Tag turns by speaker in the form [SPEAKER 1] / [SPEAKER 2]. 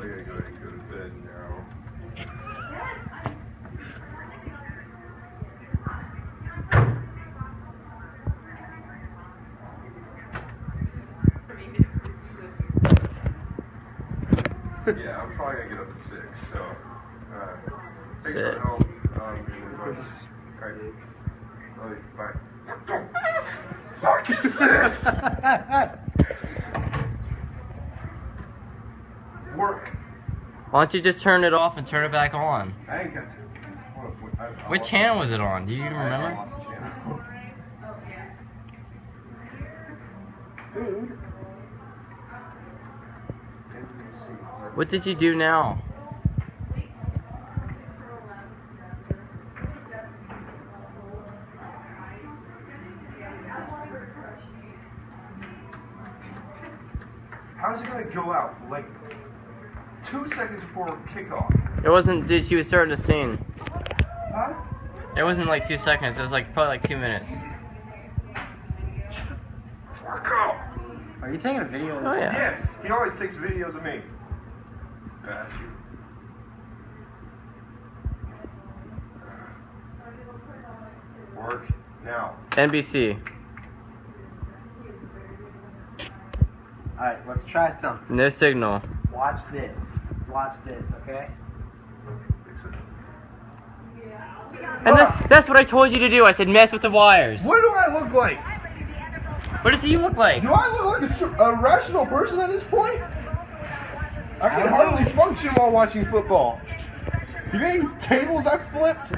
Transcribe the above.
[SPEAKER 1] gonna go ahead and go to bed now. Yeah, I'm probably gonna get up at 6. So, thanks for the help. Six. Bye. Fuck is 6. Work.
[SPEAKER 2] Why don't you just turn it off and turn it back on?
[SPEAKER 1] I ain't got to.
[SPEAKER 2] What channel was it on? Do you even remember?
[SPEAKER 1] I lost the channel. Food.
[SPEAKER 2] What did you do now?
[SPEAKER 1] How's it gonna go out? Like 2 seconds before kickoff.
[SPEAKER 2] It wasn't, dude, she was starting to sing.
[SPEAKER 1] Huh?
[SPEAKER 2] It wasn't like 2 seconds, it was like probably like 2 minutes.
[SPEAKER 1] Fuck off!
[SPEAKER 3] Are you taking a video of this?
[SPEAKER 2] Oh, yeah.
[SPEAKER 1] Yes, he always takes videos of me. Bastard. Work now.
[SPEAKER 2] NBC.
[SPEAKER 3] Alright, let's try something.
[SPEAKER 2] No signal.
[SPEAKER 3] Watch this. Watch this, okay?
[SPEAKER 1] Fix it.
[SPEAKER 2] And that's what I told you to do. I said mess with the wires.
[SPEAKER 1] What do I look like?
[SPEAKER 2] What does you look like?
[SPEAKER 1] Do I look like a rational person at this point? I can hardly function while watching football. You know how many tables I flipped?